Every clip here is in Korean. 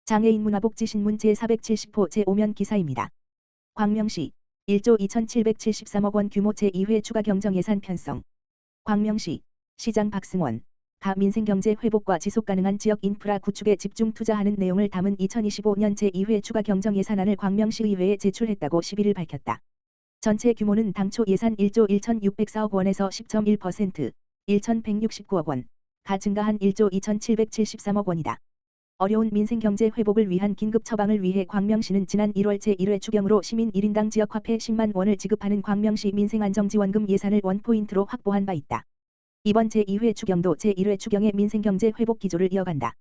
장애인 문화복지신문 제470호 제5면 기사입니다. 광명시 1조 2773억 원 규모 제2회 추가 경정예산 편성. 광명시 시장 박승원 가 민생경제 회복과 지속가능한 지역 인프라 구축에 집중 투자하는 내용을 담은 2025년 제2회 추가 경정예산안을 광명시의회에 제출했다고 11일 밝혔다. 전체 규모는 당초 예산 1조 1,604억 원에서 10.1% 1,169억 원, 가 증가한 1조 2,773억 원이다. 어려운 민생경제 회복을 위한 긴급 처방을 위해 광명시는 지난 1월 제1회 추경으로 시민 1인당 지역화폐 10만 원을 지급하는 광명시 민생안정지원금 예산을 원포인트로 확보한 바 있다. 이번 제2회 추경도 제1회 추경의 민생경제 회복 기조를 이어간다.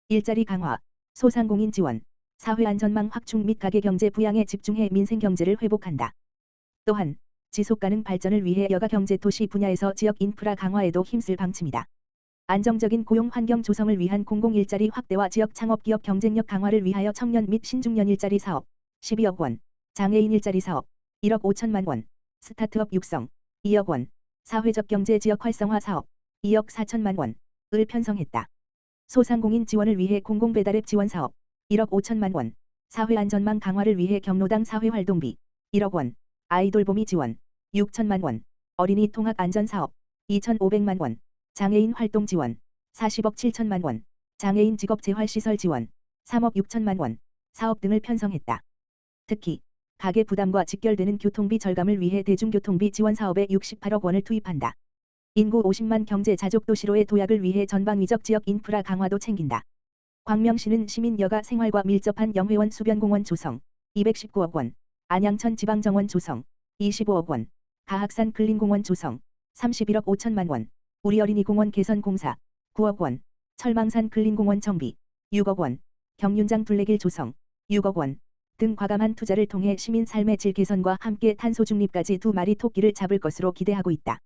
일자리 강화, 소상공인 지원, 사회안전망 확충 및 가계경제 부양에 집중해 민생경제를 회복한다. 또한 지속가능 발전을 위해 여가경제도시 분야에서 지역 인프라 강화에도 힘쓸 방침이다. 안정적인 고용 환경 조성을 위한 공공일자리 확대와 지역 창업기업 경쟁력 강화를 위하여 청년 및 신중년 일자리 사업 12억 원, 장애인 일자리 사업 1억 5천만 원, 스타트업 육성 2억 원, 사회적 경제 지역 활성화 사업 2억 4천만 원을 편성했다. 소상공인 지원을 위해 공공배달앱 지원 사업 1억 5천만 원, 사회안전망 강화를 위해 경로당 사회활동비 1억 원, 아이돌 보미 지원 6천만 원, 어린이 통학 안전 사업 2,500만 원, 장애인 활동 지원 40억 7천만 원, 장애인 직업 재활시설 지원 3억 6천만 원, 사업 등을 편성했다. 특히 가계 부담과 직결되는 교통비 절감을 위해 대중교통비 지원 사업에 68억 원을 투입한다. 인구 50만 경제 자족 도시로의 도약을 위해 전방위적 지역 인프라 강화도 챙긴다. 광명시는 시민 여가 생활과 밀접한 영회원 수변공원 조성 219억 원, 안양천 지방정원 조성 25억 원, 가학산 근린공원 조성 31억 5천만 원, 우리어린이공원 개선 공사 9억 원, 철망산 근린공원 정비 6억 원, 경륜장 둘레길 조성 6억 원 등 과감한 투자를 통해 시민 삶의 질 개선과 함께 탄소 중립까지 두 마리 토끼를 잡을 것으로 기대하고 있다.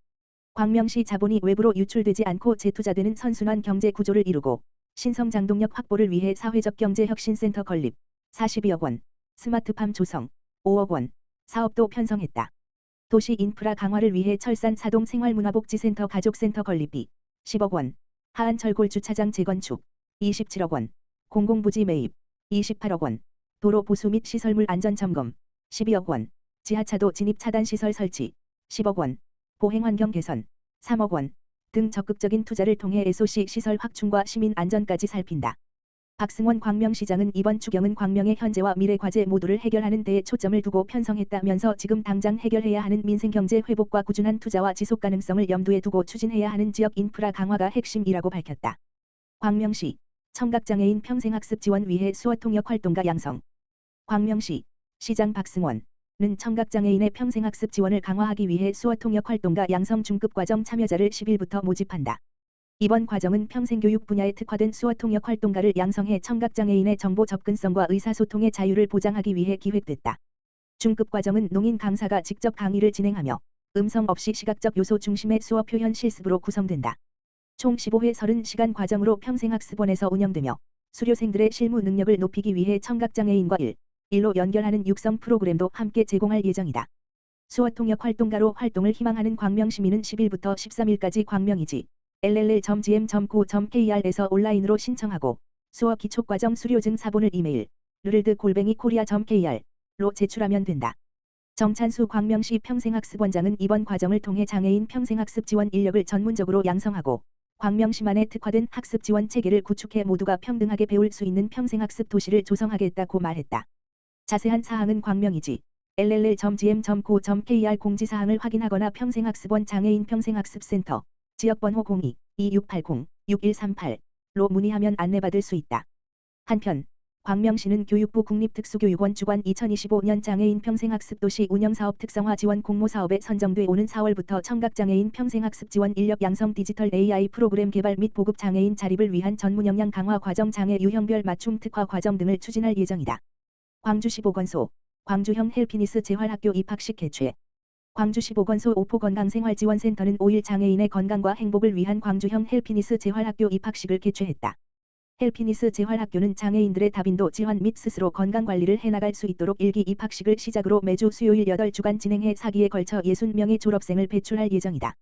광명시 자본이 외부로 유출되지 않고 재투자되는 선순환 경제 구조를 이루고 신성장동력 확보를 위해 사회적 경제혁신센터 건립 42억 원, 스마트팜 조성 5억 원, 사업도 편성했다. 도시 인프라 강화를 위해 철산 사동 생활문화복지센터 가족센터 건립비 10억 원, 하안철골 주차장 재건축 27억 원, 공공부지 매입 28억 원, 도로 보수 및 시설물 안전 점검 12억 원, 지하차도 진입 차단 시설 설치 10억 원, 보행환경 개선 3억 원 등 적극적인 투자를 통해 SOC 시설 확충과 시민 안전까지 살핀다. 박승원 광명시장은 이번 추경은 광명의 현재와 미래 과제 모두를 해결하는 데에 초점을 두고 편성했다면서 지금 당장 해결해야 하는 민생경제 회복과 꾸준한 투자와 지속 가능성을 염두에 두고 추진해야 하는 지역 인프라 강화가 핵심이라고 밝혔다. 광명시 청각장애인 평생학습 지원 위해 수어통역 활동가 양성. 광명시 시장 박승원은 청각장애인의 평생학습 지원을 강화하기 위해 수어통역 활동가 양성 중급과정 참여자를 10일부터 모집한다. 이번 과정은 평생교육 분야에 특화된 수어통역 활동가를 양성해 청각장애인의 정보 접근성과 의사소통의 자유를 보장하기 위해 기획됐다. 중급 과정은 농인 강사가 직접 강의를 진행하며 음성 없이 시각적 요소 중심의 수어 표현 실습으로 구성된다. 총 15회 30시간 과정으로 평생학습원에서 운영되며 수료생들의 실무 능력을 높이기 위해 청각장애인과 일로 연결하는 육성 프로그램도 함께 제공할 예정이다. 수어통역 활동가로 활동을 희망하는 광명시민은 10일부터 13일까지 광명이지 ll.gm.co.kr에서 온라인으로 신청하고 수어 기초과정 수료증 사본을 이메일 르르드@korea.kr로 제출하면 된다. 정찬수 광명시 평생학습원장은 이번 과정을 통해 장애인 평생학습 지원 인력을 전문적으로 양성하고 광명시만의 특화된 학습 지원 체계를 구축해 모두가 평등하게 배울 수 있는 평생학습 도시를 조성하겠다고 말했다. 자세한 사항은 광명이지 ll.gm.co.kr 공지사항을 확인하거나 평생학습원 장애인 평생학습센터 지역번호 02-2680-6138로 문의하면 안내받을 수 있다. 한편 광명시는 교육부 국립특수교육원 주관 2025년 장애인 평생학습도시 운영사업 특성화 지원 공모사업에 선정돼 오는 4월부터 청각장애인 평생학습 지원 인력 양성 디지털 AI 프로그램 개발 및 보급 장애인 자립을 위한 전문 역량 강화 과정 장애 유형별 맞춤 특화 과정 등을 추진할 예정이다. 광주시 보건소 광주형 헬피니스 재활학교 입학식 개최. 광주시 보건소 오포건강생활지원센터는 5일 장애인의 건강과 행복을 위한 광주형 헬피니스 재활학교 입학식을 개최했다. 헬피니스 재활학교는 장애인들의 다빈도 질환 및 스스로 건강관리를 해나갈 수 있도록 일기 입학식을 시작으로 매주 수요일 8주간 진행해 4기에 걸쳐 60명의 졸업생을 배출할 예정이다.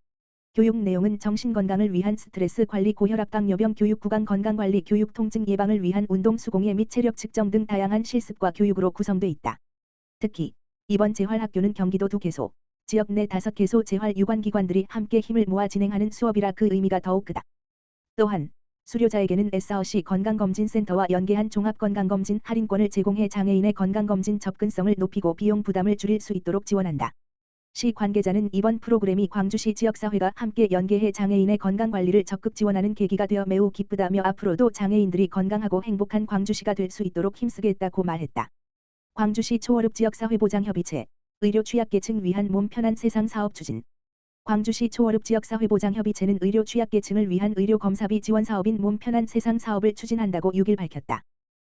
교육 내용은 정신건강을 위한 스트레스 관리, 고혈압, 당뇨병 교육, 구강 건강관리 교육, 통증 예방을 위한 운동, 수공예 및 체력 측정 등 다양한 실습과 교육으로 구성돼 있다. 특히 이번 재활학교는 경기도 2개소, 지역 내 5개소 재활유관기관들이 함께 힘을 모아 진행하는 수업이라 그 의미가 더욱 크다. 또한 수료자에게는 SRC 건강검진센터와 연계한 종합건강검진 할인권을 제공해 장애인의 건강검진 접근성을 높이고 비용 부담을 줄일 수 있도록 지원한다. 시 관계자는 이번 프로그램이 광주시 지역사회가 함께 연계해 장애인의 건강관리를 적극 지원하는 계기가 되어 매우 기쁘다며 앞으로도 장애인들이 건강하고 행복한 광주시가 될 수 있도록 힘쓰겠다고 말했다. 광주시 초월읍 지역사회보장협의체 의료 취약계층 위한 몸 편한 세상 사업 추진. 광주시 초월읍 지역사회보장협의체는 의료 취약계층을 위한 의료검사비 지원 사업인 몸 편한 세상 사업을 추진한다고 6일 밝혔다.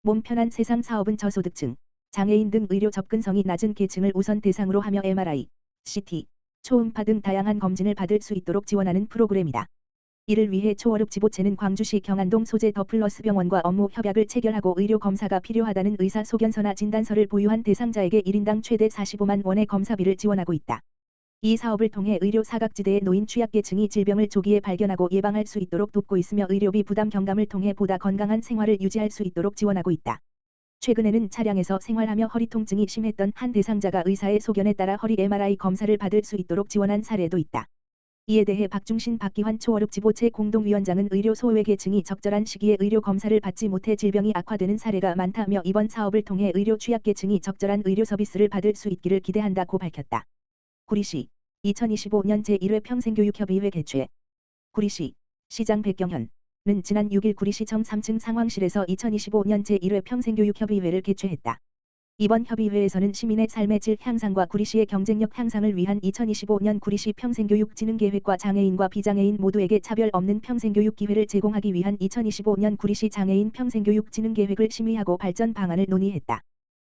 몸 편한 세상 사업은 저소득층, 장애인 등 의료 접근성이 낮은 계층을 우선 대상으로 하며 MRI, CT, 초음파 등 다양한 검진을 받을 수 있도록 지원하는 프로그램이다. 이를 위해 초월읍 지보체는 광주시 경안동 소재 더플러스 병원과 업무 협약을 체결하고 의료검사가 필요하다는 의사소견서나 진단서를 보유한 대상자에게 1인당 최대 45만 원의 검사비를 지원하고 있다. 이 사업을 통해 의료 사각지대에 놓인 취약계층이 질병을 조기에 발견하고 예방할 수 있도록 돕고 있으며 의료비 부담 경감을 통해 보다 건강한 생활을 유지할 수 있도록 지원하고 있다. 최근에는 차량에서 생활하며 허리 통증이 심했던 한 대상자가 의사의 소견에 따라 허리 MRI 검사를 받을 수 있도록 지원한 사례도 있다. 이에 대해 박중신 박기환 초월읍 지보체 공동위원장은 의료 소외계층이 적절한 시기에 의료 검사를 받지 못해 질병이 악화되는 사례가 많다며 이번 사업을 통해 의료 취약계층이 적절한 의료 서비스를 받을 수 있기를 기대한다고 밝혔다. 구리시 2025년 제1회 평생교육협의회 개최. 구리시 시장 백경현은 지난 6일 구리시청 3층 상황실에서 2025년 제1회 평생교육협의회를 개최했다. 이번 협의회에서는 시민의 삶의 질 향상과 구리시의 경쟁력 향상을 위한 2025년 구리시 평생교육진흥계획과 장애인과 비장애인 모두에게 차별 없는 평생교육 기회를 제공하기 위한 2025년 구리시 장애인 평생교육진흥계획을 심의하고 발전 방안을 논의했다.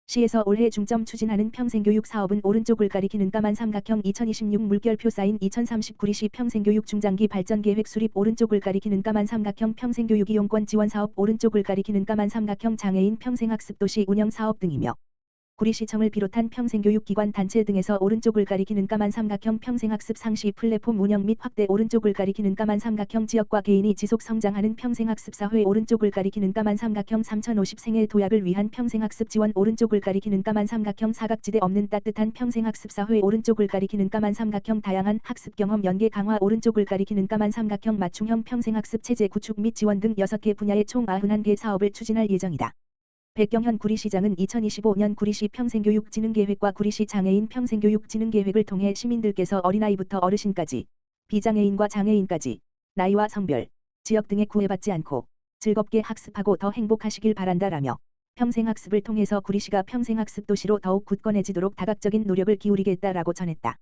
시에서 올해 중점 추진하는 평생교육 사업은 오른쪽을 가리키는 까만 삼각형 2026 물결표 사인 2030 구리시 평생교육 중장기 발전계획 수립 오른쪽을 가리키는 까만 삼각형 평생교육 이용권 지원 사업 오른쪽을 가리키는 까만 삼각형 장애인 평생학습 도시 운영 사업 등이며 구리시청을 비롯한 평생교육기관 단체 등에서 오른쪽을 가리키는 까만 삼각형 평생학습 상시 플랫폼 운영 및 확대 오른쪽을 가리키는 까만 삼각형 지역과 개인이 지속 성장하는 평생학습 사회 오른쪽을 가리키는 까만 삼각형 3050생의 도약을 위한 평생학습 지원 오른쪽을 가리키는 까만 삼각형 사각지대 없는 따뜻한 평생학습 사회 오른쪽을 가리키는 까만 삼각형 다양한 학습 경험 연계 강화 오른쪽을 가리키는 까만 삼각형 맞춤형 평생학습 체제 구축 및 지원 등 6개 분야의 총 91개 사업을 추진할 예정이다. 백경현 구리시장은 2025년 구리시 평생교육진흥계획과 구리시 장애인 평생교육진흥계획을 통해 시민들께서 어린아이부터 어르신까지, 비장애인과 장애인까지, 나이와 성별, 지역 등에 구애받지 않고 즐겁게 학습하고 더 행복하시길 바란다라며 평생학습을 통해서 구리시가 평생학습 도시로 더욱 굳건해지도록 다각적인 노력을 기울이겠다라고 전했다.